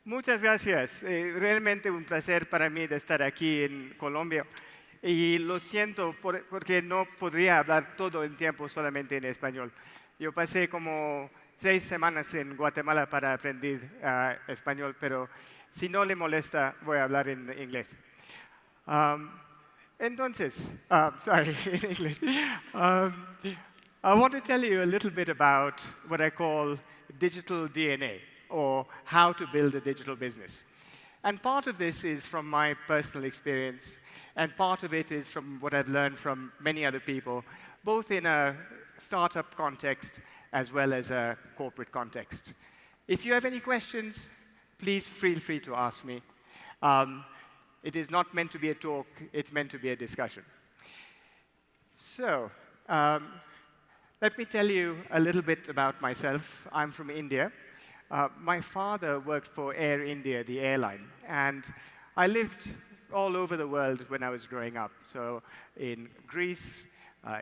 Muchas gracias. Realmente un placer para mí de estar aquí en Colombia. Y lo siento porque no podría hablar todo el tiempo solamente en español. Yo pasé como 6 semanas en Guatemala para aprender español, pero si no le molesta, voy a hablar en inglés. Um, entonces, sorry, in English. Um, I want to tell you a little bit about what I call digital DNA, or how to build a digital business. And part of this is from my personal experience, and part of it is from what I've learned from many other people, both in a startup context as well as a corporate context. If you have any questions, please feel free to ask me. It is not meant to be a talk, it's meant to be a discussion. So, let me tell you a little bit about myself. I'm from India. My father worked for Air India, the airline, and I lived all over the world when I was growing up. So in Greece,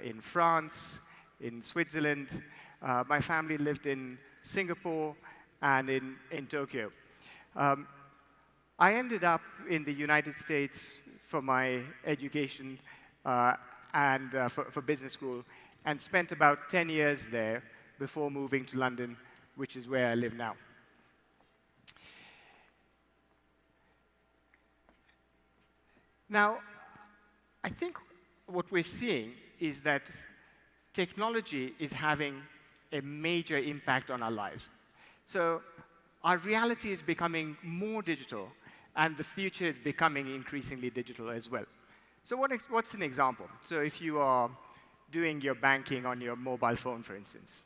in France, in Switzerland. My family lived in Singapore and in Tokyo. I ended up in the United States for my education and for business school, and spent about 10 years there before moving to London, which is where I live now. Now, I think what we're seeing is that technology is having a major impact on our lives. So our reality is becoming more digital, and the future is becoming increasingly digital as well. So what's an example? So if you are doing your banking on your mobile phone, for instance,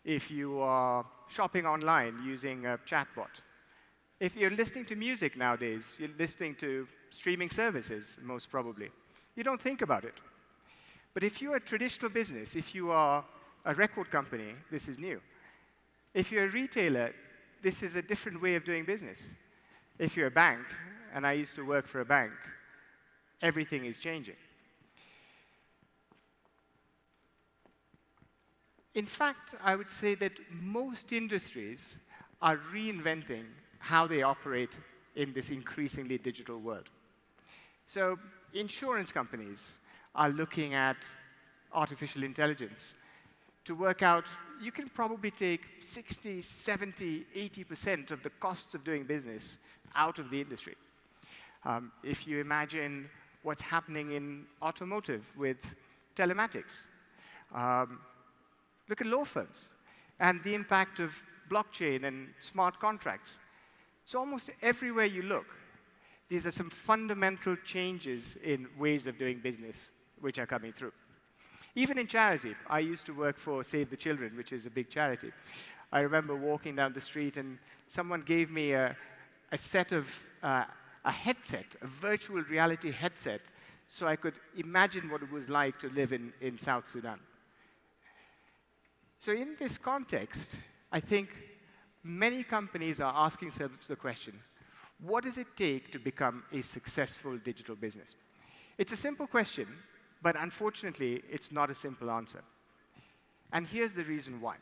if you are shopping online using a chatbot, if you're listening to music nowadays, you're listening to streaming services, most probably. You don't think about it. But if you're a traditional business, if you are a record company, this is new. If you're a retailer, this is a different way of doing business. If you're a bank, and I used to work for a bank, everything is changing. In fact, I would say that most industries are reinventing how they operate in this increasingly digital world. So insurance companies are looking at artificial intelligence to work out, you can probably take 60, 70, 80% of the costs of doing business out of the industry. If you imagine what's happening in automotive with telematics, look at law firms and the impact of blockchain and smart contracts. So almost everywhere you look, these are some fundamental changes in ways of doing business which are coming through. Even in charity, I used to work for Save the Children, which is a big charity. I remember walking down the street and someone gave me a headset, a virtual reality headset, so I could imagine what it was like to live in South Sudan. So in this context, I think many companies are asking themselves the question, what does it take to become a successful digital business? It's a simple question, but unfortunately, it's not a simple answer. And here's the reason why.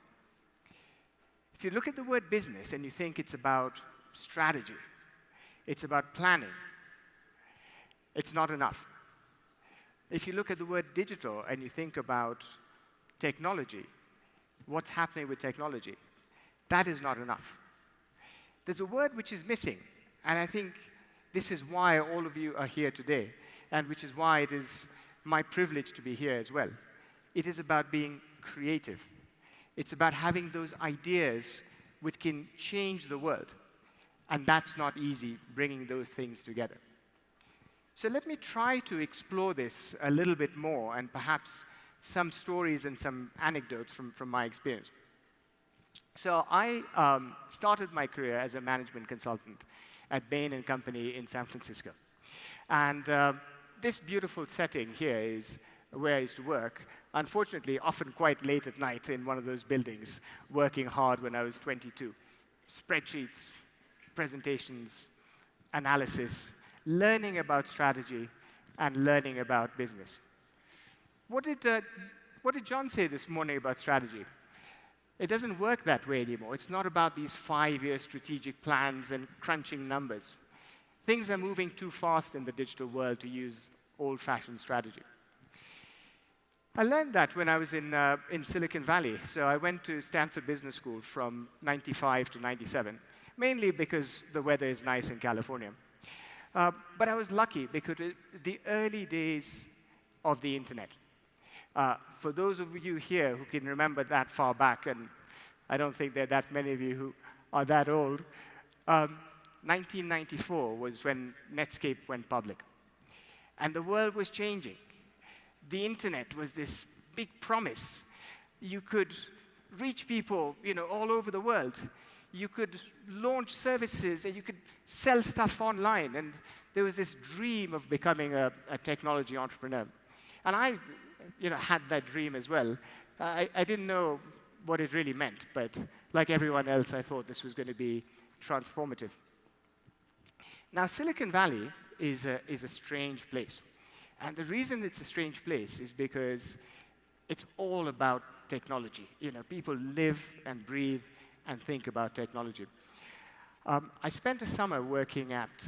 If you look at the word business and you think it's about strategy, it's about planning, it's not enough. If you look at the word digital and you think about technology, what's happening with technology, that is not enough. There's a word which is missing, and I think this is why all of you are here today, and which is why it is my privilege to be here as well. It is about being creative. It's about having those ideas which can change the world. And that's not easy, bringing those things together. So let me try to explore this a little bit more, and perhaps some stories and some anecdotes from my experience. So I started my career as a management consultant at Bain & Company in San Francisco. And this beautiful setting here is where I used to work, unfortunately, often quite late at night in one of those buildings, working hard when I was 22. Spreadsheets, presentations, analysis, learning about strategy, and learning about business. What did John say this morning about strategy? It doesn't work that way anymore. It's not about these 5-year strategic plans and crunching numbers. Things are moving too fast in the digital world to use old-fashioned strategy. I learned that when I was in Silicon Valley. So I went to Stanford Business School from 95 to 97, mainly because the weather is nice in California. But I was lucky because the early days of the internet. For those of you here who can remember that far back, and I don't think there are that many of you who are that old, 1994 was when Netscape went public. And the world was changing. The internet was this big promise. You could reach people, all over the world. You could launch services, and you could sell stuff online. And there was this dream of becoming a technology entrepreneur. And I had that dream as well. I didn't know what it really meant, but like everyone else, I thought this was going to be transformative. Now, Silicon Valley is a strange place. And the reason it's a strange place is because it's all about technology. People live and breathe and think about technology. I spent a summer working at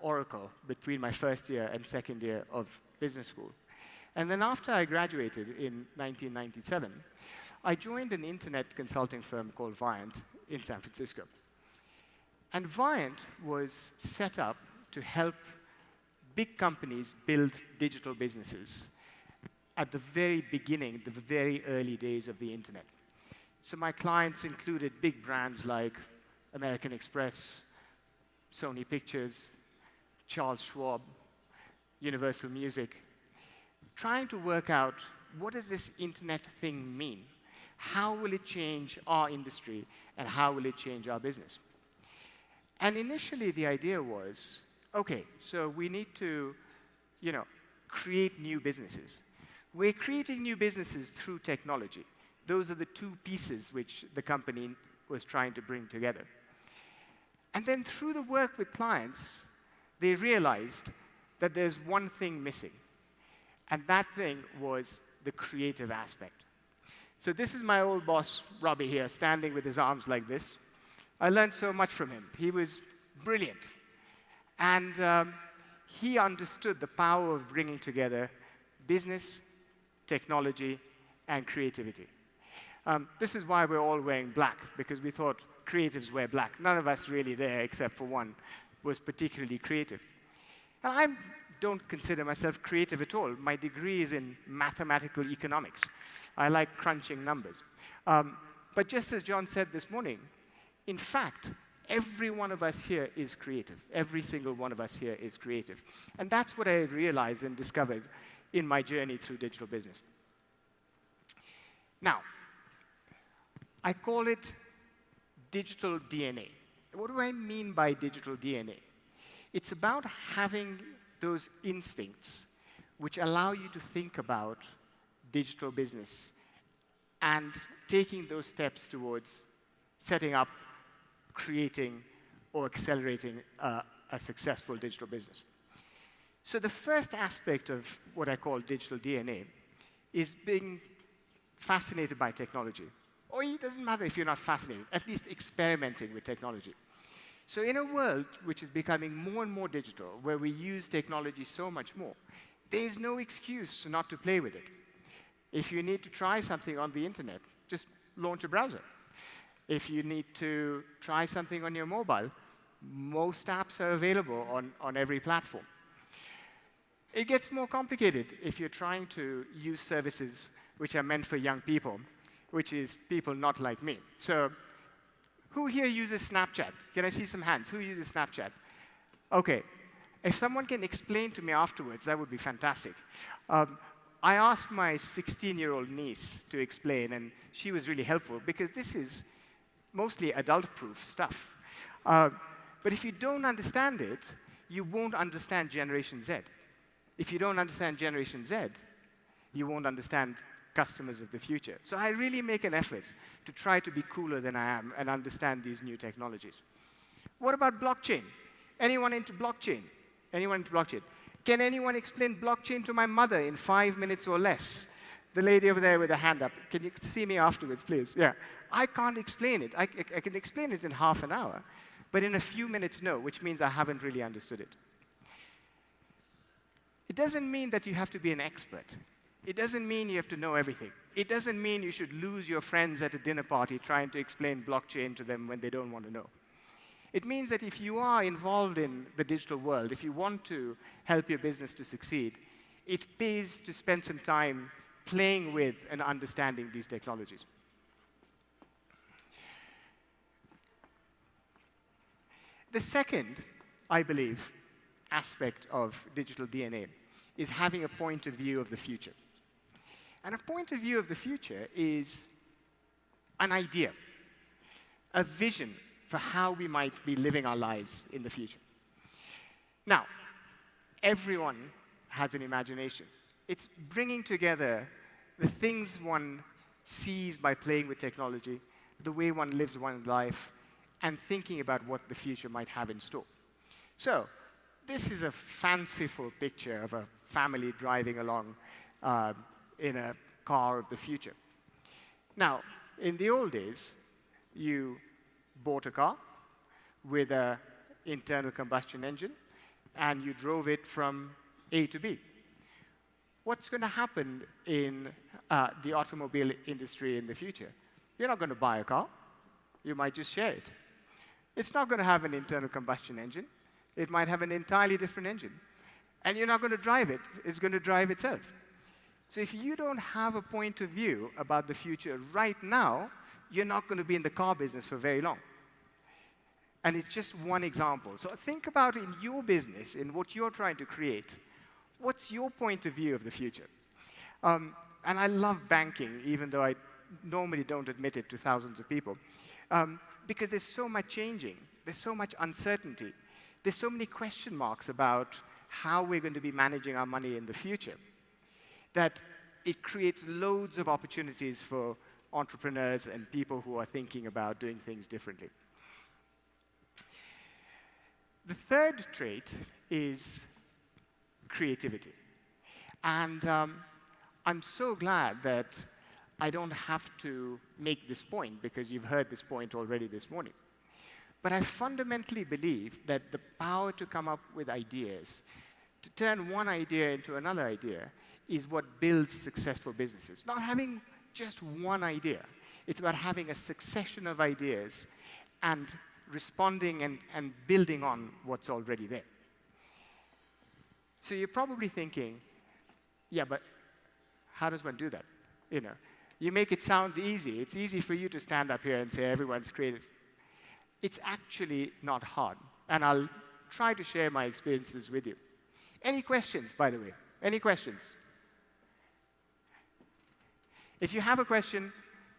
Oracle between my first year and second year of business school. And then after I graduated in 1997, I joined an internet consulting firm called Viant in San Francisco. And Viant was set up to help big companies build digital businesses at the very beginning, the very early days of the internet. So my clients included big brands like American Express, Sony Pictures, Charles Schwab, Universal Music, trying to work out, what does this internet thing mean? How will it change our industry, and how will it change our business? And initially, the idea was, OK, so we need to create new businesses. We're creating new businesses through technology. Those are the two pieces which the company was trying to bring together. And then through the work with clients, they realized that there's one thing missing. And that thing was the creative aspect. So this is my old boss, Robbie, here, standing with his arms like this. I learned so much from him. He was brilliant. And he understood the power of bringing together business, technology, and creativity. This is why we're all wearing black, because we thought creatives wear black. None of us really there, except for one, was particularly creative. And I don't consider myself creative at all. My degree is in mathematical economics. I like crunching numbers. But just as John said this morning, in fact, every one of us here is creative. Every single one of us here is creative. And that's what I realized and discovered in my journey through digital business. Now, I call it digital DNA. What do I mean by digital DNA? It's about having those instincts which allow you to think about digital business and taking those steps towards setting up, creating, or accelerating a successful digital business. So the first aspect of what I call digital DNA is being fascinated by technology. Or it doesn't matter if you're not fascinated, at least experimenting with technology. So in a world which is becoming more and more digital, where we use technology so much more, there's no excuse not to play with it. If you need to try something on the internet, just launch a browser. If you need to try something on your mobile, most apps are available on every platform. It gets more complicated if you're trying to use services which are meant for young people, which is people not like me. So who here uses Snapchat? Can I see some hands? Who uses Snapchat? OK. If someone can explain to me afterwards, that would be fantastic. I asked my 16-year-old niece to explain, and she was really helpful, because this is mostly adult-proof stuff. But if you don't understand it, you won't understand Generation Z. If you don't understand Generation Z, you won't understand customers of the future. So I really make an effort to try to be cooler than I am and understand these new technologies. What about blockchain? Anyone into blockchain? Anyone into blockchain? Can anyone explain blockchain to my mother in 5 minutes or less? The lady over there with a hand up. Can you see me afterwards, please? Yeah. I can't explain it. I can explain it in half an hour, but in a few minutes, no, which means I haven't really understood it. It doesn't mean that you have to be an expert. It doesn't mean you have to know everything. It doesn't mean you should lose your friends at a dinner party trying to explain blockchain to them when they don't want to know. It means that if you are involved in the digital world, if you want to help your business to succeed, it pays to spend some time playing with and understanding these technologies. The second, I believe, aspect of digital DNA is having a point of view of the future. And a point of view of the future is an idea, a vision for how we might be living our lives in the future. Now, everyone has an imagination. It's bringing together the things one sees by playing with technology, the way one lives one's life, and thinking about what the future might have in store. So, this is a fanciful picture of a family driving along in a car of the future. Now, in the old days, you bought a car with an internal combustion engine, and you drove it from A to B. What's going to happen in the automobile industry in the future? You're not going to buy a car. You might just share it. It's not going to have an internal combustion engine. It might have an entirely different engine. And you're not going to drive it. It's going to drive itself. So if you don't have a point of view about the future right now, you're not going to be in the car business for very long. And it's just one example. So think about in your business, in what you're trying to create, what's your point of view of the future? And I love banking, even though I normally don't admit it to thousands of people, because there's so much changing. There's so much uncertainty. There's so many question marks about how we're going to be managing our money in the future that it creates loads of opportunities for entrepreneurs and people who are thinking about doing things differently. The third trait is creativity. And I'm so glad that I don't have to make this point, because you've heard this point already this morning. But I fundamentally believe that the power to come up with ideas, to turn one idea into another idea, is what builds successful businesses. Not having just one idea. It's about having a succession of ideas and responding and building on what's already there. So you're probably thinking, yeah, but how does one do that? You know, you make it sound easy. It's easy for you to stand up here and say everyone's creative. It's actually not hard. And I'll try to share my experiences with you. Any questions, by the way? Any questions? If you have a question,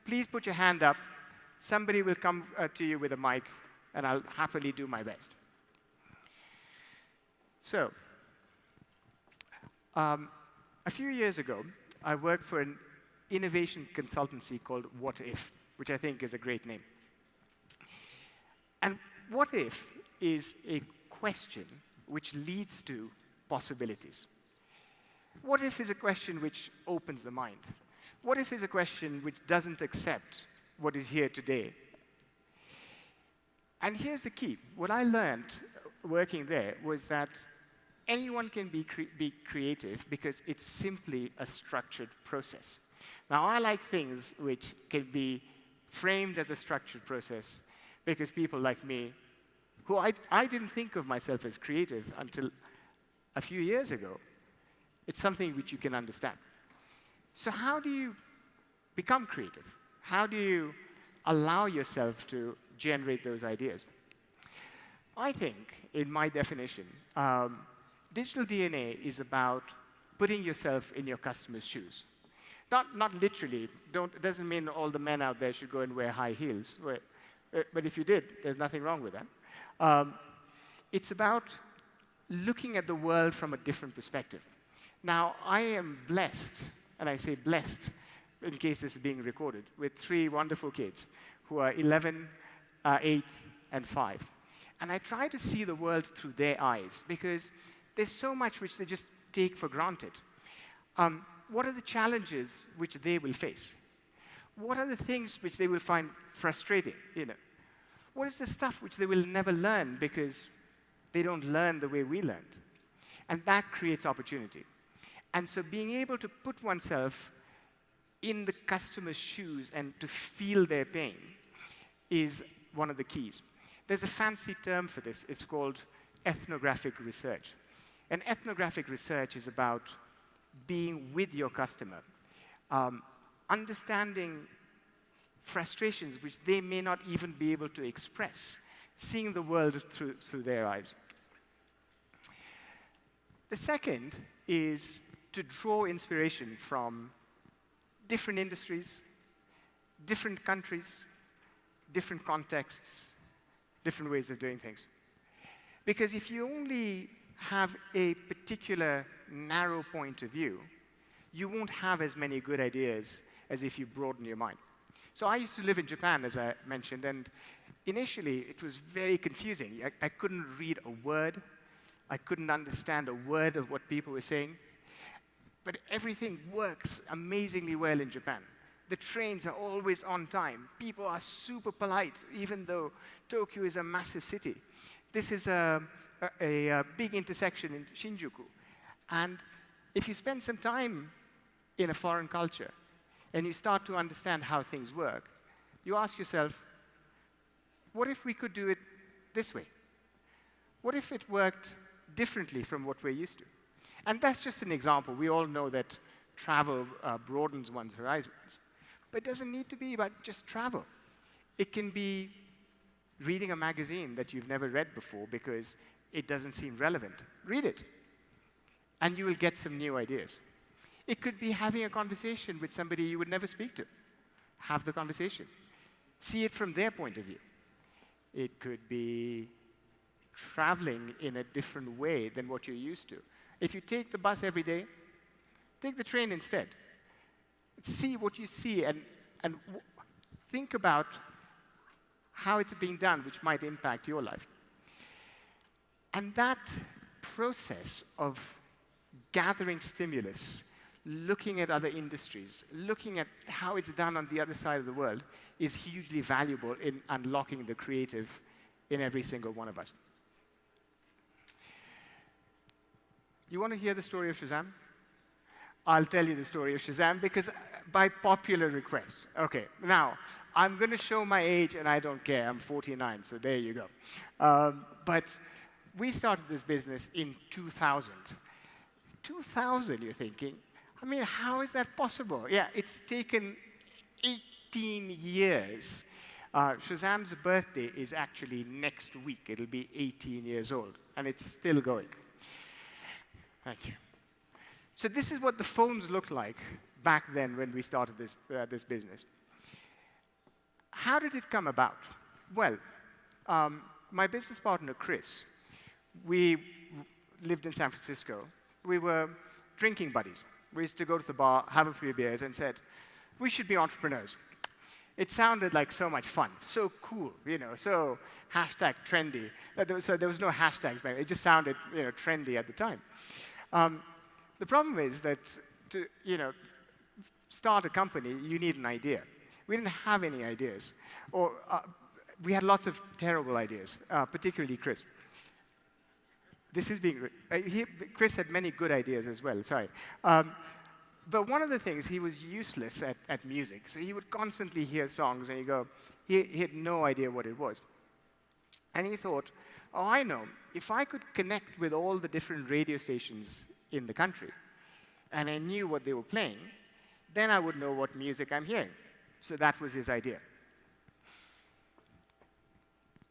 please put your hand up. Somebody will come to you with a mic, and I'll happily do my best. So, a few years ago, I worked for an innovation consultancy called What If, which I think is a great name. And what if is a question which leads to possibilities. What if is a question which opens the mind. What if is a question which doesn't accept what is here today. And here's the key. What I learned working there was that anyone can be creative because it's simply a structured process. Now, I like things which can be framed as a structured process because people like me, who I didn't think of myself as creative until a few years ago, it's something which you can understand. So how do you become creative? How do you allow yourself to generate those ideas? I think, in my definition, digital DNA is about putting yourself in your customer's shoes. Not literally. It doesn't mean all the men out there should go and wear high heels. But if you did, there's nothing wrong with that. It's about looking at the world from a different perspective. Now, I am blessed, and I say blessed in case this is being recorded, with 3 wonderful kids who are 11, 8, and 5. And I try to see the world through their eyes because there's so much which they just take for granted. what are the challenges which they will face? What are the things which they will find frustrating? What is the stuff which they will never learn because they don't learn the way we learned? And that creates opportunity. And so being able to put oneself in the customer's shoes and to feel their pain is one of the keys. There's a fancy term for this. It's called ethnographic research. And ethnographic research is about being with your customer, understanding frustrations which they may not even be able to express, seeing the world through their eyes. The second is to draw inspiration from different industries, different countries, different contexts, different ways of doing things. Because if you only have a particular narrow point of view, you won't have as many good ideas as if you broaden your mind. So I used to live in Japan, as I mentioned, and initially it was very confusing. I couldn't read a word. I couldn't understand a word of what people were saying. But everything works amazingly well in Japan. The trains are always on time. People are super polite, even though Tokyo is a massive city. This is a big intersection in Shinjuku. And if you spend some time in a foreign culture and you start to understand how things work, you ask yourself, what if we could do it this way? What if it worked differently from what we're used to? And that's just an example. We all know that travel broadens one's horizons. But it doesn't need to be about just travel. It can be reading a magazine that you've never read before because it doesn't seem relevant. Read it, and you will get some new ideas. It could be having a conversation with somebody you would never speak to. Have the conversation. See it from their point of view. It could be traveling in a different way than what you're used to. If you take the bus every day, take the train instead. See what you see and think about how it's being done, which might impact your life. And that process of gathering stimulus, looking at other industries, looking at how it's done on the other side of the world, is hugely valuable in unlocking the creative in every single one of us. You want to hear the story of Shazam? I'll tell you the story of Shazam because by popular request. OK, now, I'm going to show my age, and I don't care. I'm 49, so there you go. But we started this business in 2000. 2000, you're thinking? I mean, how is that possible? Yeah, it's taken 18 years. Shazam's birthday is actually next week. It'll be 18 years old, and it's still going. Thank you. So this is what the phones looked like back then when we started this business. How did it come about? Well, my business partner, Chris, we lived in San Francisco. We were drinking buddies. We used to go to the bar, have a few beers, and said, we should be entrepreneurs. It sounded like so much fun, so cool, so #trendy. So there was no hashtags, but it just sounded trendy at the time. The problem is that to start a company, you need an idea. We didn't have any ideas. Or we had lots of terrible ideas, particularly Chris. This is being Chris had many good ideas as well, sorry. But one of the things, he was useless at music. So he would constantly hear songs, and he had no idea what it was. And he thought, oh, I know. If I could connect with all the different radio stations in the country, and I knew what they were playing, then I would know what music I'm hearing. So that was his idea.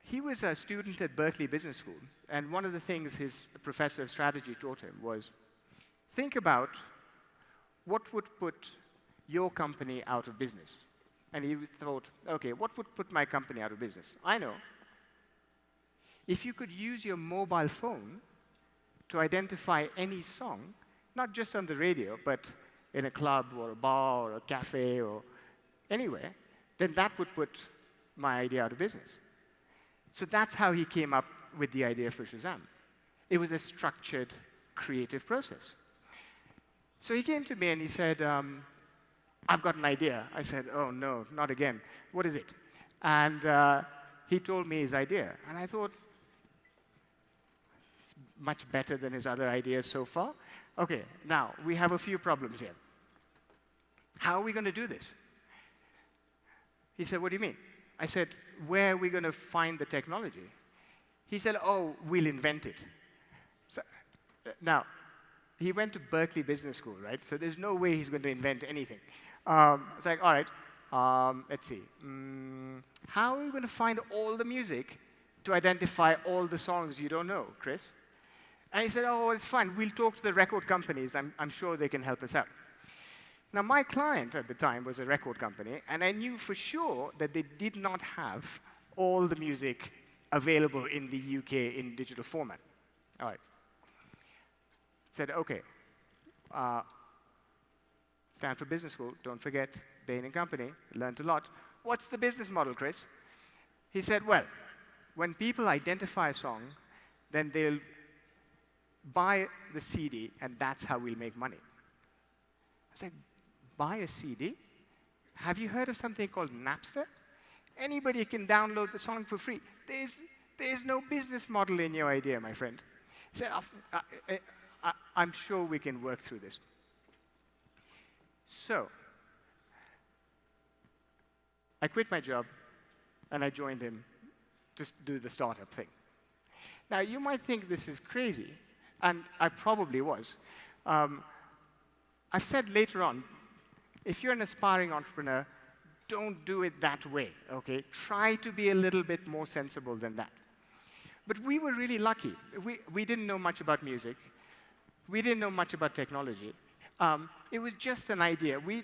He was a student at Berkeley Business School, and one of the things his professor of strategy taught him was, think about what would put your company out of business. And he thought, OK, what would put my company out of business? I know. If you could use your mobile phone to identify any song, not just on the radio, but in a club or a bar or a cafe or anywhere, then that would put my idea out of business. So that's how he came up with the idea for Shazam. It was a structured, creative process. So he came to me and he said, I've got an idea. I said, oh, no, not again. What is it? And he told me his idea. And I thought, it's much better than his other ideas so far. OK, now, we have a few problems here. How are we going to do this? He said, what do you mean? I said, where are we going to find the technology? He said, oh, we'll invent it. So, now, he went to Berkeley Business School, right? So there's no way he's going to invent anything. It's like, all right, let's see. How are we going to find all the music to identify all the songs you don't know, Chris? And he said, oh, it's fine. We'll talk to the record companies. I'm sure they can help us out. Now, my client at the time was a record company, and I knew for sure that they did not have all the music available in the UK in digital format. All right. Said, OK, Stanford Business School, don't forget, Bain & Company, learned a lot. What's the business model, Chris? He said, well, when people identify a song, then they'll buy the CD, and that's how we'll make money. I said, buy a CD? Have you heard of something called Napster? Anybody can download the song for free. There's no business model in your idea, my friend. He said, I'm sure we can work through this. So I quit my job, and I joined him to do the startup thing. Now, you might think this is crazy, and I probably was. I've said later on, if you're an aspiring entrepreneur, don't do it that way, OK? Try to be a little bit more sensible than that. But we were really lucky. We didn't know much about music. We didn't know much about technology. It was just an idea. We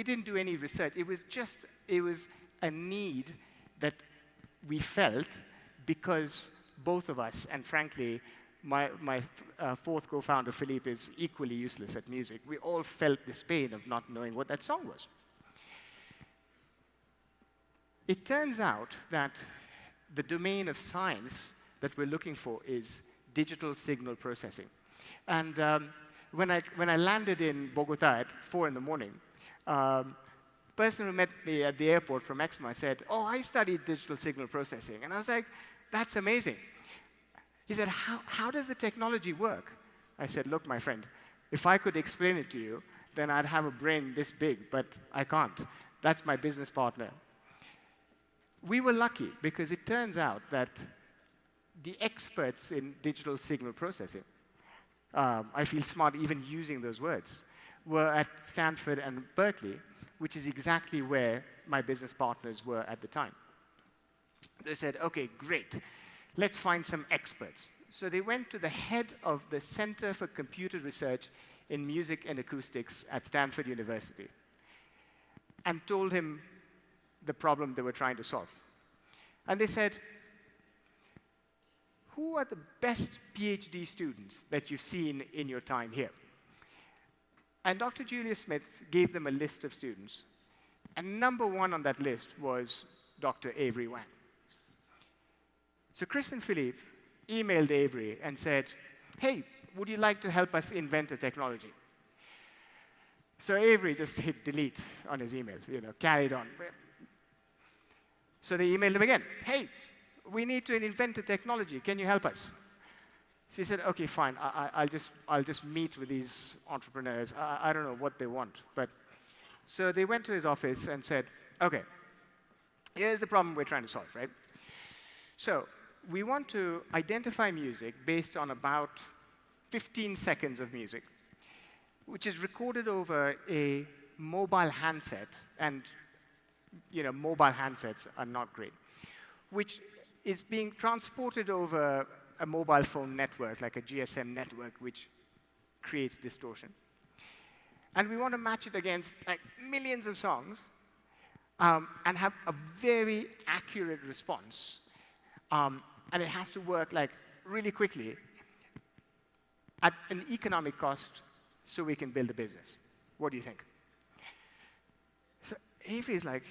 didn't do any research. It was a need that we felt because both of us, and frankly, my fourth co-founder, Philippe, is equally useless at music. We all felt this pain of not knowing what that song was. It turns out that the domain of science that we're looking for is digital signal processing. And when I landed in Bogota at 4 in the morning, the person who met me at the airport from EXMA said, oh, I studied digital signal processing. And I was like, that's amazing. He said, how does the technology work? I said, look, my friend, if I could explain it to you, then I'd have a brain this big, but I can't. That's my business partner. We were lucky because it turns out that the experts in digital signal processing, I feel smart even using those words, were at Stanford and Berkeley, which is exactly where my business partners were at the time. They said, OK, great. Let's find some experts. So they went to the head of the Center for Computer Research in Music and Acoustics at Stanford University and told him the problem they were trying to solve. And they said, who are the best PhD students that you've seen in your time here? And Dr. Julius Smith gave them a list of students. And number one on that list was Dr. Avery Wang. So Chris and Philippe emailed Avery and said, hey, would you like to help us invent a technology? So Avery just hit delete on his email, carried on. So they emailed him again. Hey, we need to invent a technology. Can you help us? So he said, OK, fine. I'll just meet with these entrepreneurs. I don't know what they want. So they went to his office and said, OK, here's the problem we're trying to solve, right? So we want to identify music based on about 15 seconds of music, which is recorded over a mobile handset. And mobile handsets are not great, which is being transported over a mobile phone network, like a GSM network, which creates distortion. And we want to match it against millions of songs and have a very accurate response. And it has to work really quickly at an economic cost so we can build a business. What do you think? So Avery's like,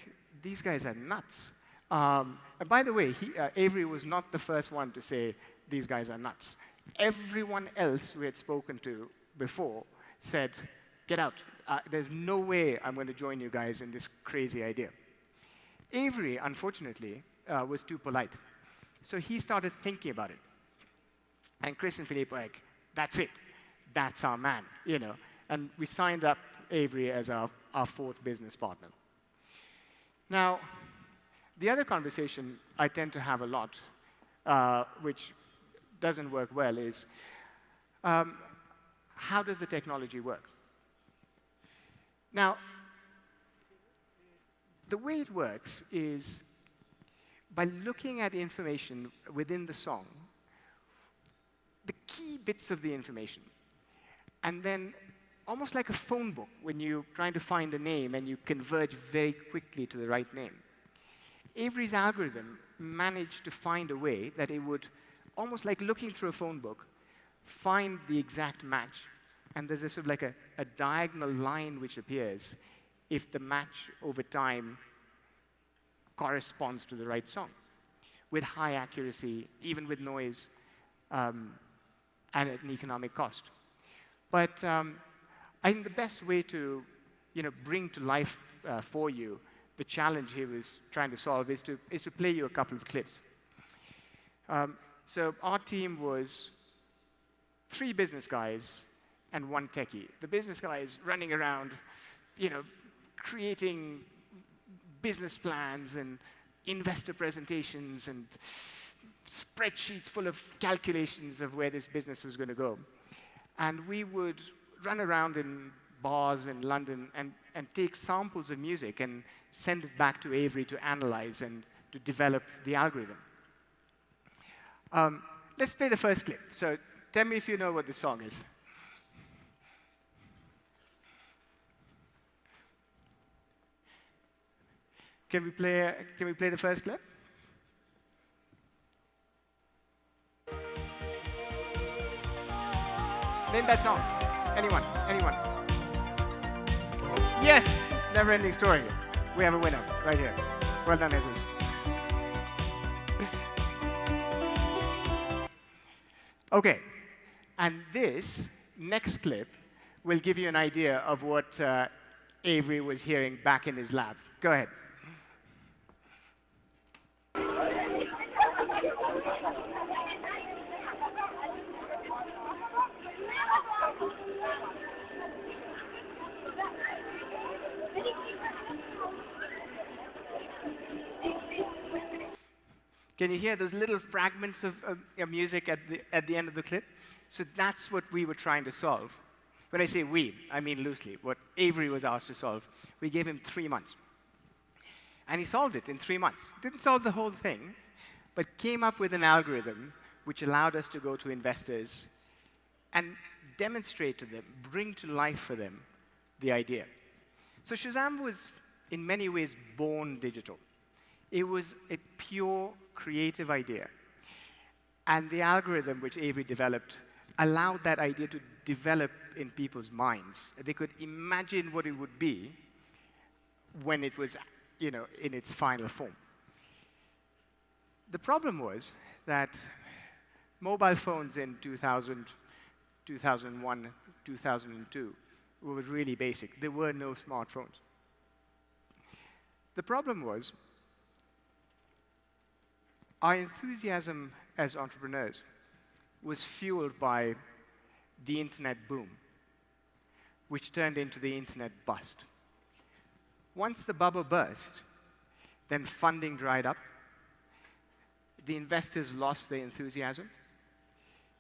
these guys are nuts. And by the way, Avery was not the first one to say, these guys are nuts. Everyone else we had spoken to before said, get out. There's no way I'm going to join you guys in this crazy idea. Avery, unfortunately, was too polite. So he started thinking about it. And Chris and Philippe were like, that's it. That's our man, you know. And we signed up Avery as our fourth business partner. Now, the other conversation I tend to have a lot, which doesn't work well, is how does the technology work? Now, the way it works is by looking at information within the song, the key bits of the information, and then almost like a phone book when you're trying to find a name and you converge very quickly to the right name. Avery's algorithm managed to find a way that it would, almost like looking through a phone book, find the exact match, and there's a sort of like a diagonal line which appears if the match over time corresponds to the right song, with high accuracy, even with noise, and at an economic cost. But I think the best way to bring to life for you the challenge he was trying to solve is to play you a couple of clips. So our team was 3 business guys and 1 techie. The business guy is running around, creating business plans and investor presentations and spreadsheets full of calculations of where this business was going to go. And we would run around in bars in London and take samples of music and send it back to Avery to analyze and to develop the algorithm. Let's play the first clip. So tell me if you know what the song is. Can we play the first clip? Name that song. Anyone? Yes! Never-ending story. We have a winner right here. Well done, Jesus. Okay. And this next clip will give you an idea of what Avery was hearing back in his lab. Go ahead. Can you hear those little fragments of music at the end of the clip? So that's what we were trying to solve. When I say we, I mean loosely. What Avery was asked to solve. We gave him 3 months. And he solved it in 3 months. Didn't solve the whole thing, but came up with an algorithm which allowed us to go to investors and demonstrate to them, bring to life for them the idea. So Shazam was, in many ways, born digital. It was a pure creative idea. And the algorithm which Avery developed allowed that idea to develop in people's minds. They could imagine what it would be when it was, in its final form. The problem was that mobile phones in 2000, 2001, 2002 were really basic. There were no smartphones. The problem was our enthusiasm as entrepreneurs was fueled by the internet boom, which turned into the internet bust. Once the bubble burst, then funding dried up. The investors lost their enthusiasm.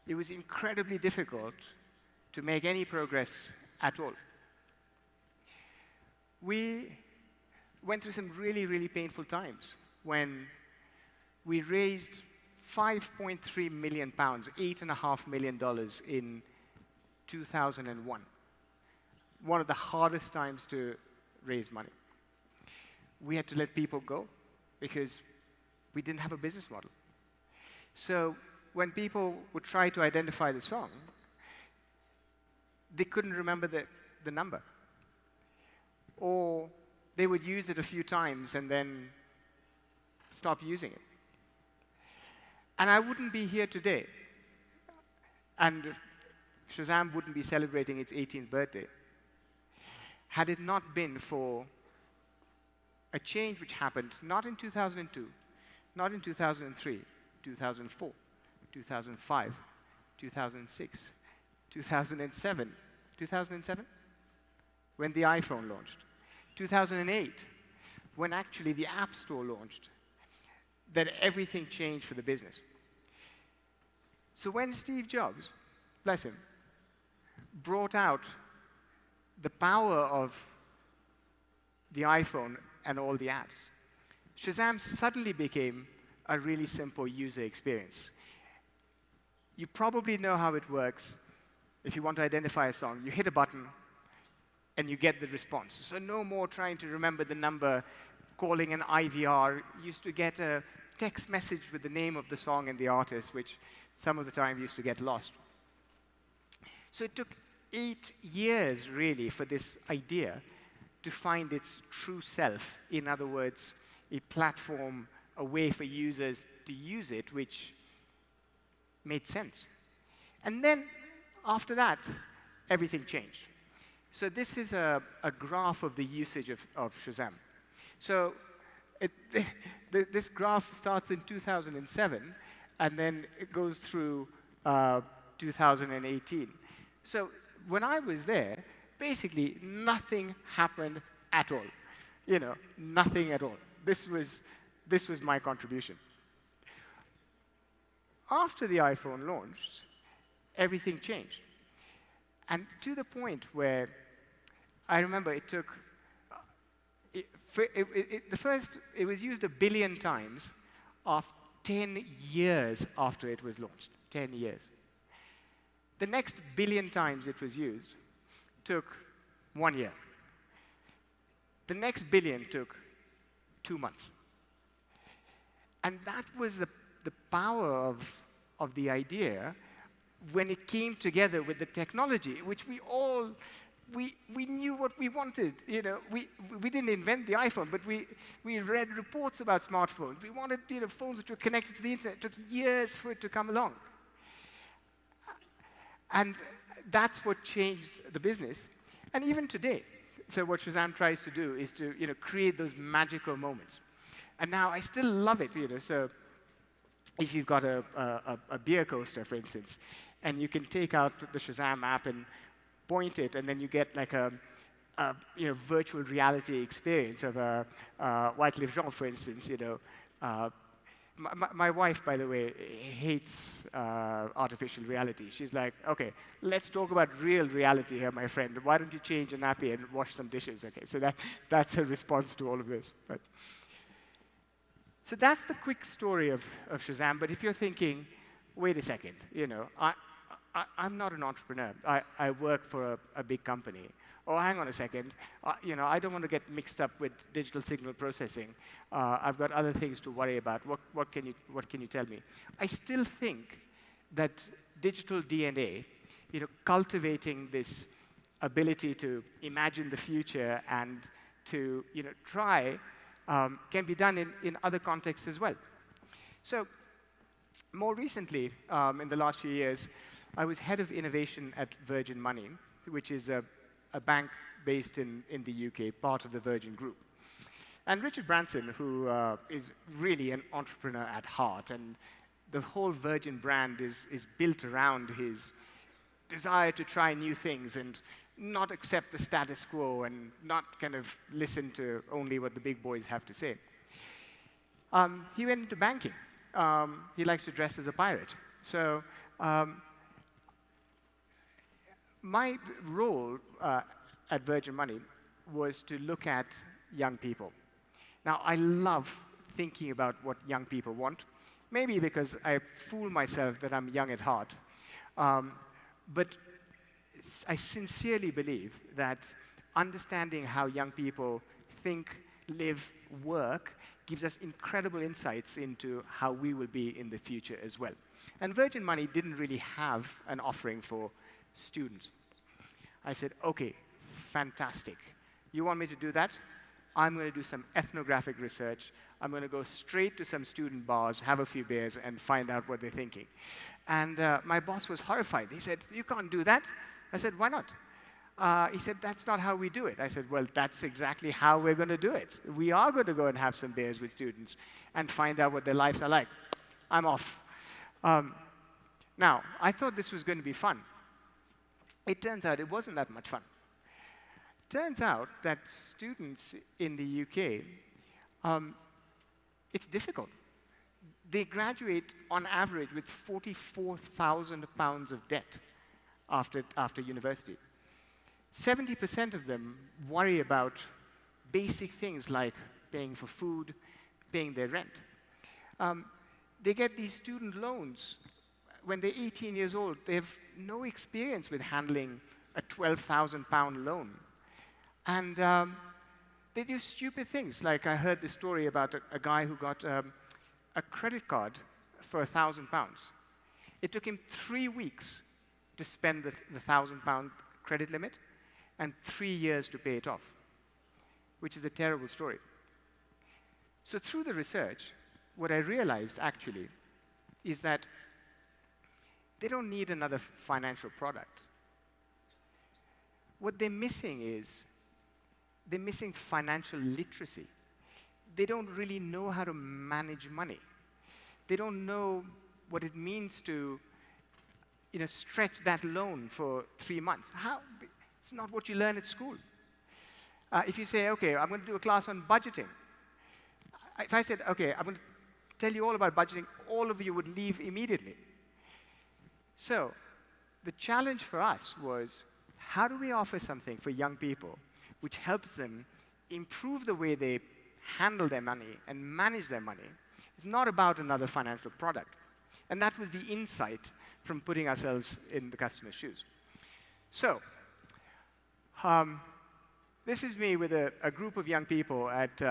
It was incredibly difficult to make any progress at all. We went through some really, really painful times when we raised 5.3 million pounds, $8.5 million in 2001. One of the hardest times to raise money. We had to let people go because we didn't have a business model. So when people would try to identify the song, they couldn't remember the number. Or they would use it a few times and then stop using it. And I wouldn't be here today. And Shazam wouldn't be celebrating its 18th birthday had it not been for a change which happened not in 2002, not in 2003, 2004, 2005, 2006, 2007, 2007, when the iPhone launched, 2008, when actually the App Store launched, that everything changed for the business. So when Steve Jobs, bless him, brought out the power of the iPhone and all the apps, Shazam suddenly became a really simple user experience. You probably know how it works. If you want to identify a song, you hit a button, and you get the response. So no more trying to remember the number, calling an IVR. You used to get a text message with the name of the song and the artist, which some of the time used to get lost. So it took 8 years, really, for this idea to find its true self. In other words, a platform, a way for users to use it, which made sense. And then, after that, everything changed. So this is a graph of the usage of Shazam. So this graph starts in 2007, and then it goes through 2018. So when I was there, basically nothing happened at all. You know, nothing at all. This was my contribution. After the iPhone launched, everything changed. And to the point where I remember it took, it was used 1 billion times of 10 years after it was launched, 10 years. The next 1 billion times it was used took 1 year. The next 1 billion took 2 months. And that was the power of the idea when it came together with the technology, which we knew what we wanted. You know, we didn't invent the iPhone, but we read reports about smartphones. We wanted, you know, phones which were connected to the internet. It took years for it to come along. And that's what changed the business. And even today, so what Shazam tries to do is to, you know, create those magical moments. And now I still love it, you know. So if you've got a beer coaster, for instance, and you can take out the Shazam app and point it, and then you get like a you know, virtual reality experience of a Wycliffe Jean, for instance. You know, my wife, by the way, hates artificial reality. She's like, okay, let's talk about real reality here, my friend. Why don't you change a nappy and wash some dishes? Okay, so that's her response to all of this. But so that's the quick story of Shazam. But if you're thinking, wait a second, you know, I'm not an entrepreneur. I work for a big company. Oh, hang on a second. You know, I don't want to get mixed up with digital signal processing. I've got other things to worry about. What can you tell me? I still think that digital DNA, you know, cultivating this ability to imagine the future and to, you know, try, can be done in other contexts as well. So more recently, in the last few years, I was head of innovation at Virgin Money, which is a bank based in the UK, part of the Virgin Group. And Richard Branson, who is really an entrepreneur at heart, and the whole Virgin brand is built around his desire to try new things and not accept the status quo and not kind of listen to only what the big boys have to say. He went into banking. He likes to dress as a pirate. So my role at Virgin Money was to look at young people. Now, I love thinking about what young people want, maybe because I fool myself that I'm young at heart. But I sincerely believe that understanding how young people think, live, work gives us incredible insights into how we will be in the future as well. And Virgin Money didn't really have an offering for students. I said, okay, fantastic. You want me to do that? I'm going to do some ethnographic research. I'm going to go straight to some student bars, have a few beers, and find out what they're thinking. And my boss was horrified. He said, you can't do that. I said, why not? He said, that's not how we do it. I said, well, that's exactly how we're going to do it. We are going to go and have some beers with students and find out what their lives are like. I'm off. Now, I thought this was going to be fun. It turns out it wasn't that much fun. Turns out that students in the UK, it's difficult. They graduate, on average, with £44,000 of debt after university. 70% of them worry about basic things like paying for food, paying their rent. They get these student loans. When they're 18 years old, they have no experience with handling a £12,000 loan. And they do stupid things. Like I heard this story about a guy who got a credit card for £1,000. It took him 3 weeks to spend the £1,000 credit limit and 3 years to pay it off, which is a terrible story. So through the research, what I realized actually is that they don't need another financial product. What they're missing is they're missing financial literacy. They don't really know how to manage money. They don't know what it means to stretch that loan for 3 months. How? It's not what you learn at school. If you say, OK, I'm going to do a class on budgeting. If I said, OK, I'm going to tell you all about budgeting, all of you would leave immediately. So the challenge for us was, how do we offer something for young people which helps them improve the way they handle their money and manage their money? It's not about another financial product. And that was the insight from putting ourselves in the customer's shoes. So this is me with a group of young people at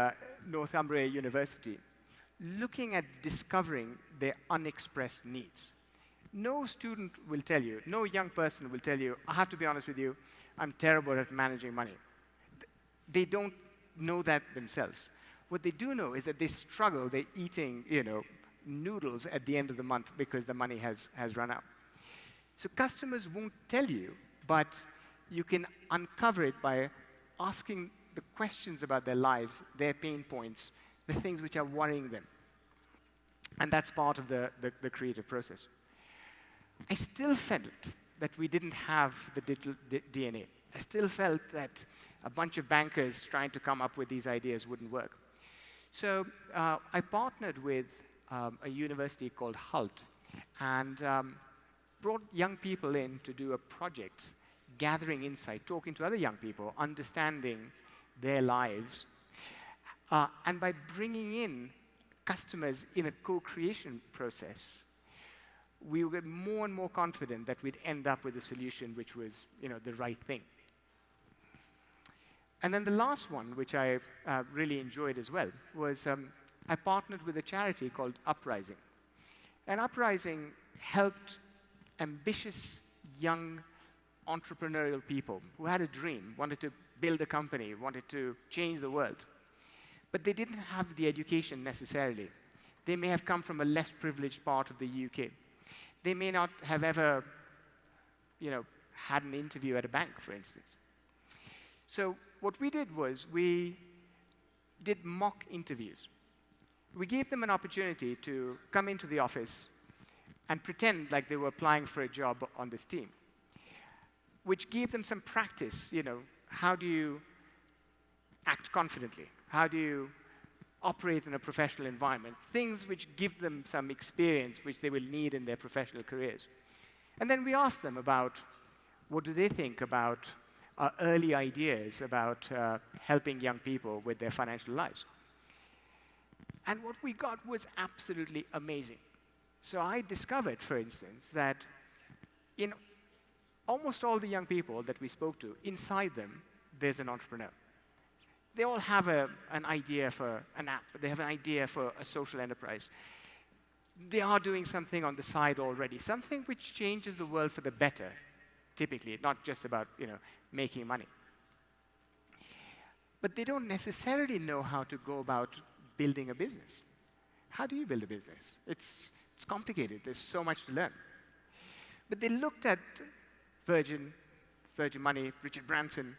Northumbria University looking at discovering their unexpressed needs. No student will tell you, no young person will tell you, I have to be honest with you, I'm terrible at managing money. They don't know that themselves. What they do know is that they struggle. They're eating, noodles at the end of the month because the money has run out. So customers won't tell you, but you can uncover it by asking the questions about their lives, their pain points, the things which are worrying them. And that's part of the creative process. I still felt that we didn't have the digital DNA. I still felt that a bunch of bankers trying to come up with these ideas wouldn't work. So I partnered with a university called HULT and brought young people in to do a project, gathering insight, talking to other young people, understanding their lives. And by bringing in customers in a co-creation process, we were more and more confident that we'd end up with a solution which was the right thing. And then the last one, which I really enjoyed as well, was I partnered with a charity called Uprising. And Uprising helped ambitious young entrepreneurial people who had a dream, wanted to build a company, wanted to change the world. But they didn't have the education necessarily. They may have come from a less privileged part of the UK. They may not have ever had an interview at a bank, for instance. So what we did was we did mock interviews. We gave them an opportunity to come into the office and pretend like they were applying for a job on this team, which gave them some practice. How do you act confidently? How do you operate in a professional environment? Things which give them some experience which they will need in their professional careers. And then we asked them about what do they think about early ideas about helping young people with their financial lives. And what we got was absolutely amazing. So I discovered, for instance, that in almost all the young people that we spoke to, inside them, there's an entrepreneur. They all have an idea for an app. They have an idea for a social enterprise. They are doing something on the side already, something which changes the world for the better, typically, not just about making money. But they don't necessarily know how to go about building a business. How do you build a business? It's complicated. There's so much to learn. But they looked at Virgin Money, Richard Branson,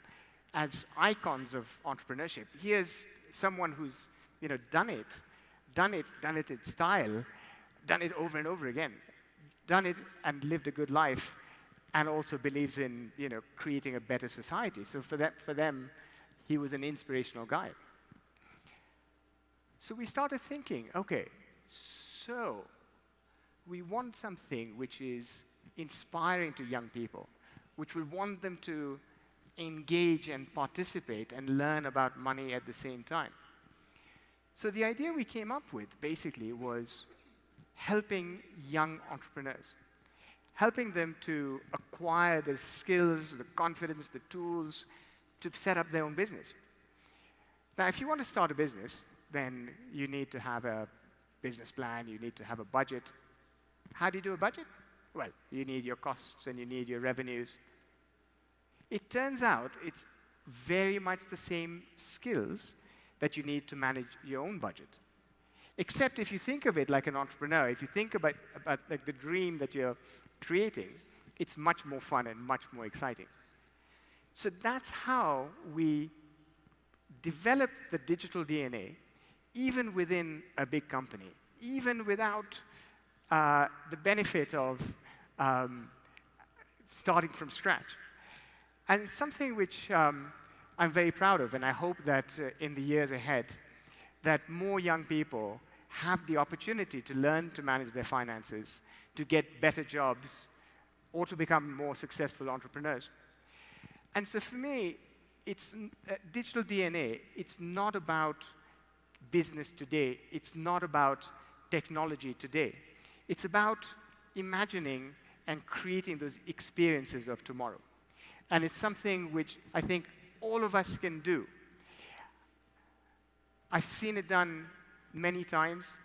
as icons of entrepreneurship. Here's someone who's done it in style, done it over and over again, done it and lived a good life, and also believes in creating a better society. So for them, he was an inspirational guy. So we started thinking, okay, so we want something which is inspiring to young people, which will want them to engage and participate and learn about money at the same time. So the idea we came up with basically was helping young entrepreneurs, helping them to acquire the skills, the confidence, the tools to set up their own business. Now, if you want to start a business, then you need to have a business plan, you need to have a budget. How do you do a budget? Well, you need your costs and you need your revenues. It turns out it's very much the same skills that you need to manage your own budget. Except if you think of it like an entrepreneur, if you think about like the dream that you're creating, it's much more fun and much more exciting. So that's how we developed the digital DNA, even within a big company, even without the benefit of starting from scratch. And it's something which I'm very proud of, and I hope that in the years ahead, that more young people have the opportunity to learn to manage their finances, to get better jobs, or to become more successful entrepreneurs. And so for me, it's digital DNA. It's not about business today. It's not about technology today. It's about imagining and creating those experiences of tomorrow. And it's something which I think all of us can do. I've seen it done many times.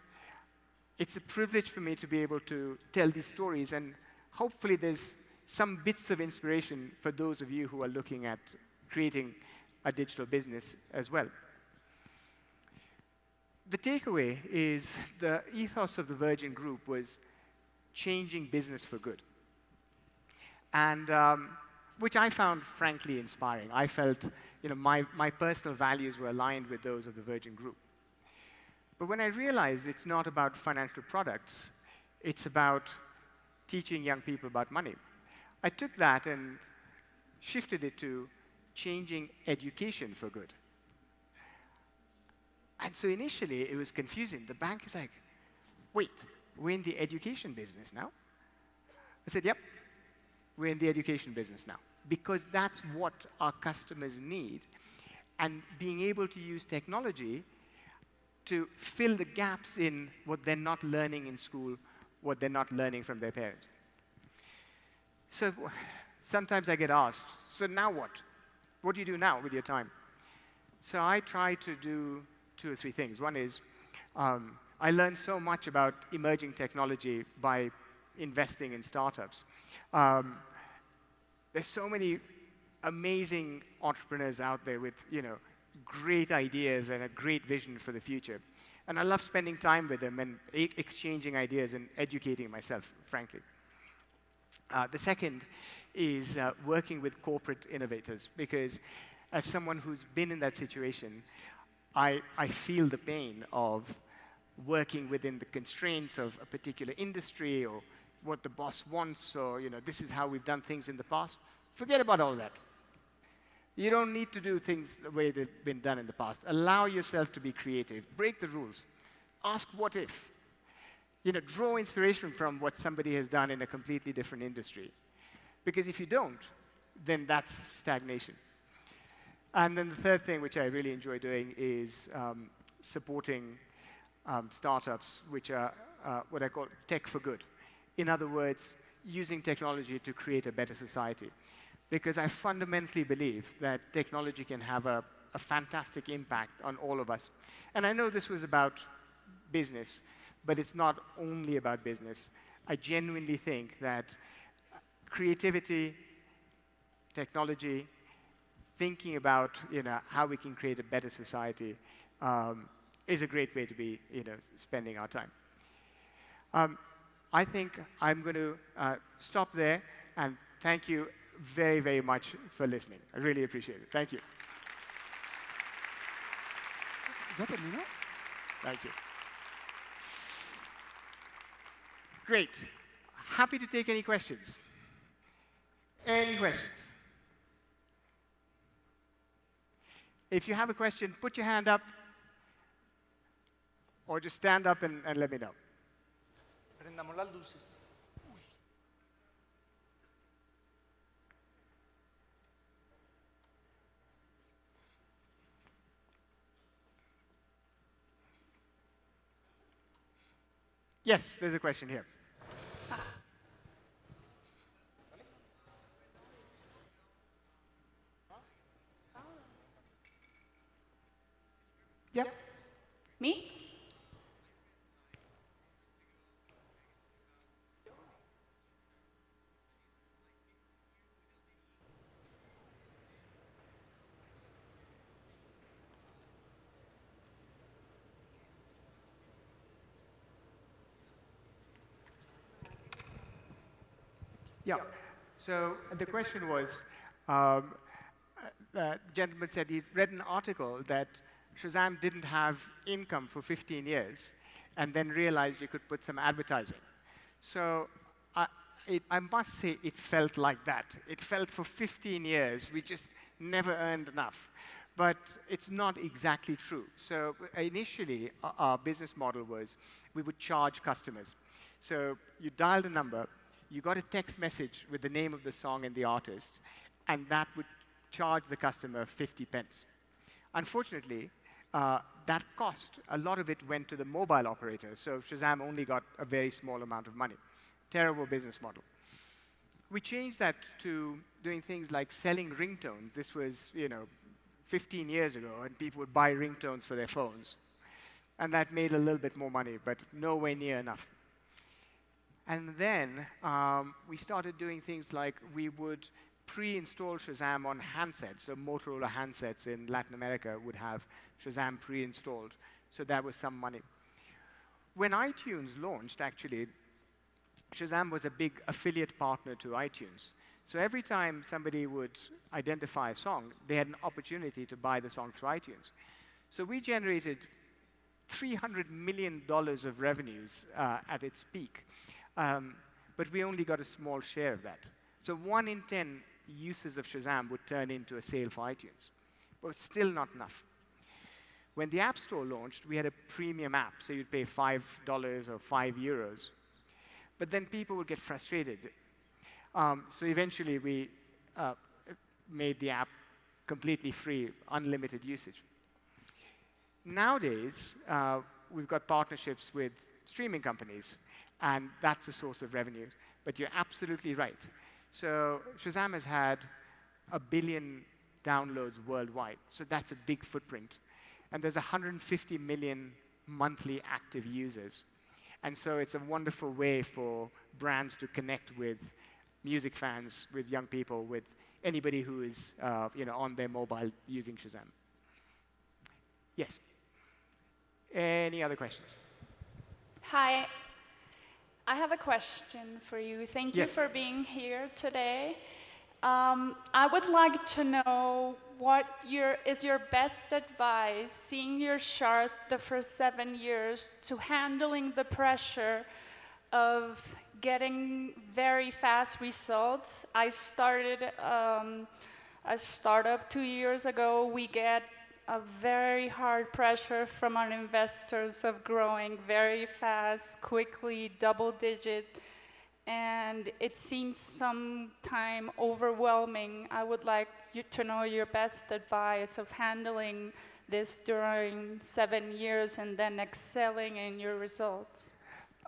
It's a privilege for me to be able to tell these stories, and hopefully there's some bits of inspiration for those of you who are looking at creating a digital business as well. The takeaway is the ethos of the Virgin Group was changing business for good. And which I found, frankly, inspiring. I felt my personal values were aligned with those of the Virgin Group. But when I realized it's not about financial products, it's about teaching young people about money, I took that and shifted it to changing education for good. And so initially, it was confusing. The bank is like, wait, we're in the education business now? I said, yep, we're in the education business now, because that's what our customers need. And being able to use technology to fill the gaps in what they're not learning in school, what they're not learning from their parents. So sometimes I get asked, so now what? What do you do now with your time? So I try to do 2 or 3 things. One is I learned so much about emerging technology by investing in startups. There's so many amazing entrepreneurs out there with great ideas and a great vision for the future. And I love spending time with them and exchanging ideas and educating myself, frankly. The second is working with corporate innovators, because as someone who's been in that situation, I feel the pain of working within the constraints of a particular industry or what the boss wants, or this is how we've done things in the past. Forget about all that. You don't need to do things the way they've been done in the past. Allow yourself to be creative. Break the rules. Ask what if. Draw inspiration from what somebody has done in a completely different industry. Because if you don't, then that's stagnation. And then the third thing, which I really enjoy doing, is supporting startups, which are what I call tech for good. In other words, using technology to create a better society. Because I fundamentally believe that technology can have a fantastic impact on all of us. And I know this was about business, but it's not only about business. I genuinely think that creativity, technology, thinking about how we can create a better society is a great way to be spending our time. I think I'm going to stop there, and thank you very, very much for listening. I really appreciate it. Thank you. ¿Ya terminó? Thank you. Great. Happy to take any questions. Any questions? If you have a question, put your hand up, or just stand up and let me know. Prendamos las luces. Yes, there's a question here. Yep. Me? Yeah. So the question was, the gentleman said he'd read an article that Shazam didn't have income for 15 years and then realized you could put some advertising. So I must say it felt like that. It felt for 15 years we just never earned enough. But it's not exactly true. So initially, our business model was we would charge customers. So you dialed a number, you got a text message with the name of the song and the artist, and that would charge the customer 50 pence. Unfortunately, that cost, a lot of it went to the mobile operator, so Shazam only got a very small amount of money. Terrible business model. We changed that to doing things like selling ringtones. This was, 15 years ago, and people would buy ringtones for their phones. And that made a little bit more money, but nowhere near enough. And then we started doing things like we would pre-install Shazam on handsets. So Motorola handsets in Latin America would have Shazam pre-installed. So that was some money. When iTunes launched, actually, Shazam was a big affiliate partner to iTunes. So every time somebody would identify a song, they had an opportunity to buy the song through iTunes. So we generated $300 million of revenues at its peak. But we only got a small share of that. So 1 in 10 uses of Shazam would turn into a sale for iTunes. But still not enough. When the App Store launched, we had a premium app. So you'd pay $5 or €5. But then people would get frustrated. So eventually we made the app completely free, unlimited usage. Nowadays, we've got partnerships with streaming companies, and that's a source of revenue. But you're absolutely right. So Shazam has had 1 billion downloads worldwide. So that's a big footprint. And there's 150 million monthly active users. And so it's a wonderful way for brands to connect with music fans, with young people, with anybody who is on their mobile using Shazam. Yes. Any other questions? Hi. I have a question for you. Thank you for being here today. I would like to know what is your best advice, seeing your chart the first 7 years, to handling the pressure of getting very fast results. I started a startup 2 years ago. We get a very hard pressure from our investors of growing very fast, quickly, double-digit, and it seems sometimes overwhelming. I would like you to know your best advice of handling this during 7 years and then excelling in your results.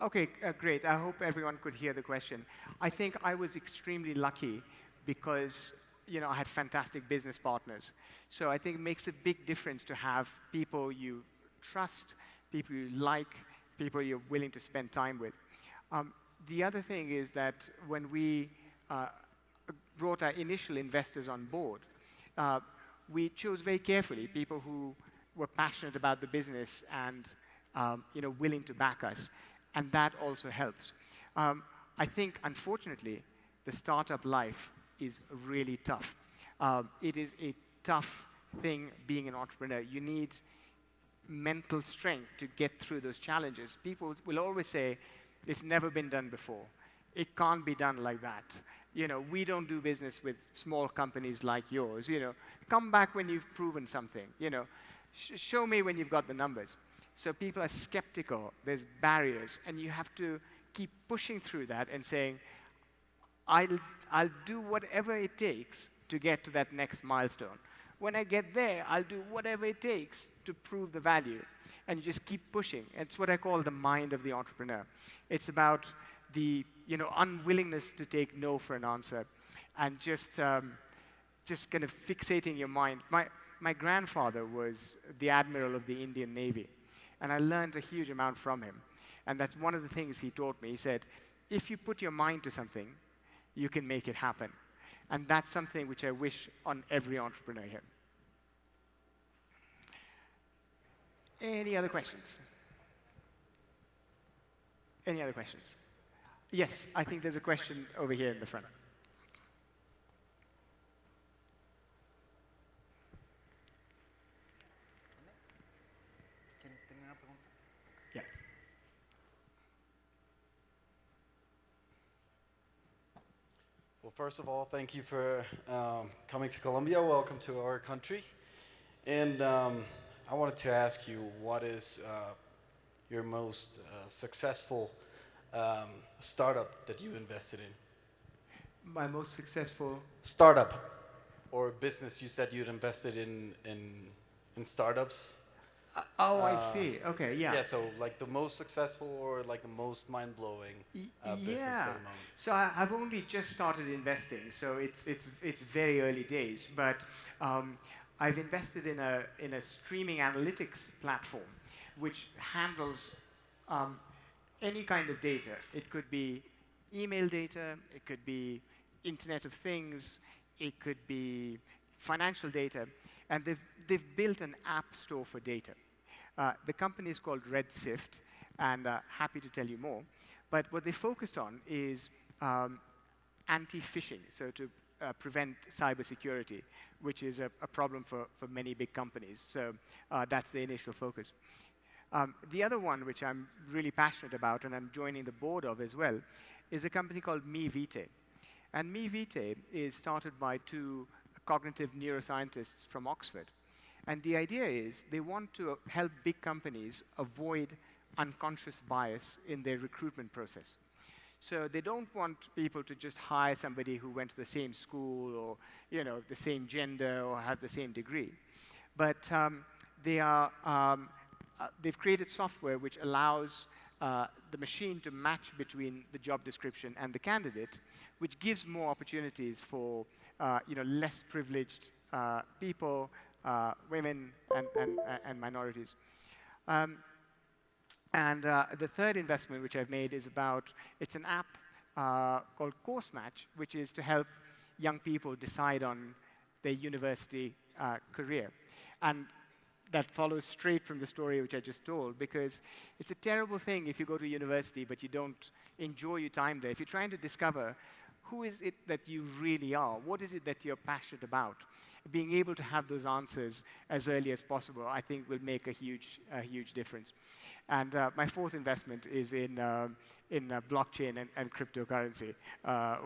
Okay, great. I hope everyone could hear the question. I think I was extremely lucky because I had fantastic business partners. So I think it makes a big difference to have people you trust, people you like, people you're willing to spend time with. The other thing is that when we brought our initial investors on board, we chose very carefully people who were passionate about the business and willing to back us, and that also helps. I think, unfortunately, the startup life is really tough. It is a tough thing being an entrepreneur. You need mental strength to get through those challenges. People will always say, it's never been done before. It can't be done like that. We don't do business with small companies like yours. Come back when you've proven something. Show me when you've got the numbers. So people are skeptical. There's barriers, and you have to keep pushing through that and saying, I'll do whatever it takes to get to that next milestone. When I get there, I'll do whatever it takes to prove the value. And you just keep pushing. It's what I call the mind of the entrepreneur. It's about the unwillingness to take no for an answer, and just kind of fixating your mind. My grandfather was the admiral of the Indian Navy, and I learned a huge amount from him. And that's one of the things he taught me. He said, if you put your mind to something, you can make it happen. And that's something which I wish on every entrepreneur here. Any other questions? Any other questions? Yes, I think there's a question over here in the front. Yeah. Well, first of all, thank you for coming to Colombia. Welcome to our country. And I wanted to ask you, what is your most successful startup that you invested in? My most successful startup or business. You said you'd invested in startups. I see. Okay, yeah. Yeah, so like the most successful or like the most mind-blowing business for the moment. So I've only just started investing, so it's very early days. But I've invested in a streaming analytics platform, which handles any kind of data. It could be email data, it could be Internet of Things, it could be financial data, and they've built an app store for data. The company is called Redshift, and happy to tell you more. But what they focused on is anti-phishing, so to prevent cybersecurity, which is a problem for many big companies. So that's the initial focus. The other one, which I'm really passionate about, and I'm joining the board of as well, is a company called MeVite. And MeVite is started by two cognitive neuroscientists from Oxford. And the idea is they want to help big companies avoid unconscious bias in their recruitment process. So they don't want people to just hire somebody who went to the same school or the same gender or have the same degree. But they've created software which allows the machine to match between the job description and the candidate, which gives more opportunities for less privileged people, women, and minorities. And the third investment which I've made is it's an app called Course Match, which is to help young people decide on their university career. And that follows straight from the story which I just told, because it's a terrible thing if you go to university but you don't enjoy your time there. If you're trying to discover who is it that you really are, what is it that you're passionate about, being able to have those answers as early as possible, I think will make a huge difference. And my fourth investment is in blockchain and cryptocurrency,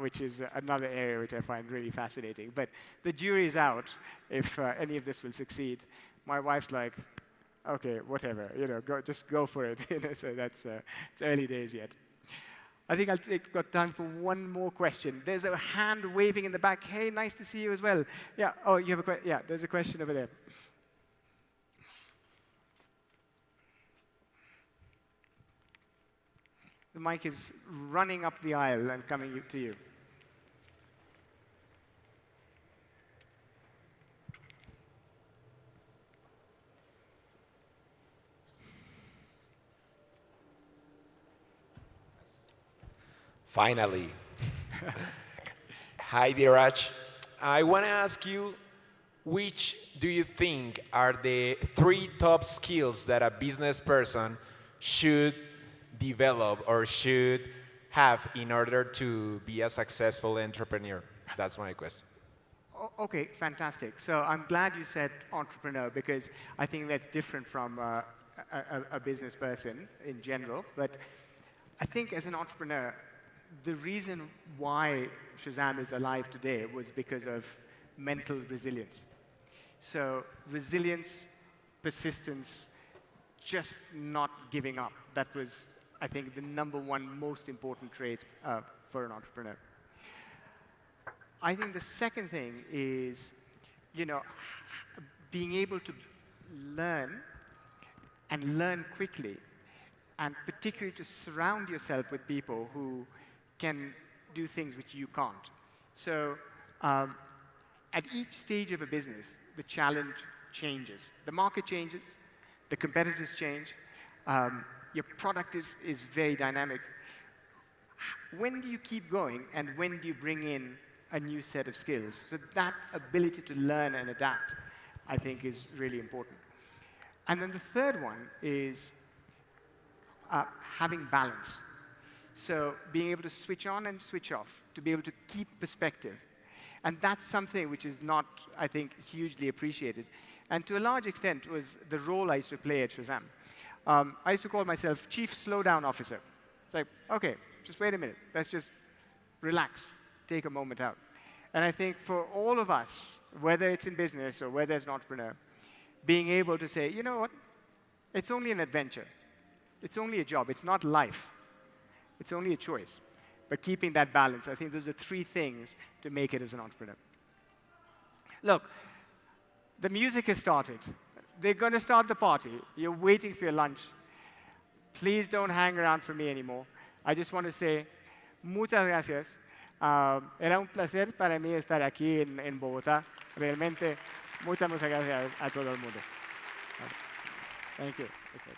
which is another area which I find really fascinating. But the jury is out if any of this will succeed. My wife's like, okay, whatever, just go for it. So it's early days yet. I think got time for one more question. There's a hand waving in the back. Hey, nice to see you as well. Yeah. Oh, you have a question? Yeah. There's a question over there. The mic is running up the aisle and coming to you. Finally. Hi, DHIRAJ. I want to ask you, which do you think are the 3 top skills that a business person should develop or should have in order to be a successful entrepreneur? That's my question. Okay, fantastic. So I'm glad you said entrepreneur because I think that's different from a business person in general. But I think as an entrepreneur, the reason why Shazam is alive today was because of mental resilience. So resilience, persistence, just not giving up. That was, I think, the #1 most important trait for an entrepreneur. I think the second thing is, being able to learn and learn quickly, and particularly to surround yourself with people who can do things which you can't. So at each stage of a business, the challenge changes. The market changes, the competitors change, your product is very dynamic. When do you keep going, and when do you bring in a new set of skills? So that ability to learn and adapt, I think, is really important. And then the third one is having balance. So being able to switch on and switch off, to be able to keep perspective. And that's something which is not, I think, hugely appreciated. And to a large extent was the role I used to play at Shazam. I used to call myself Chief Slowdown Officer. It's like, okay, just wait a minute. Let's just relax, take a moment out. And I think for all of us, whether it's in business or whether as an entrepreneur, being able to say, you know what, it's only an adventure. It's only a job. It's not life. It's only a choice. But keeping that balance, I think those are 3 things to make it as an entrepreneur. Look, the music has started. They're going to start the party. You're waiting for your lunch. Please don't hang around for me anymore. I just want to say, muchas gracias. Era un placer para mí estar aquí en Bogotá. Realmente, muchas gracias a todo el mundo. Thank you. Okay.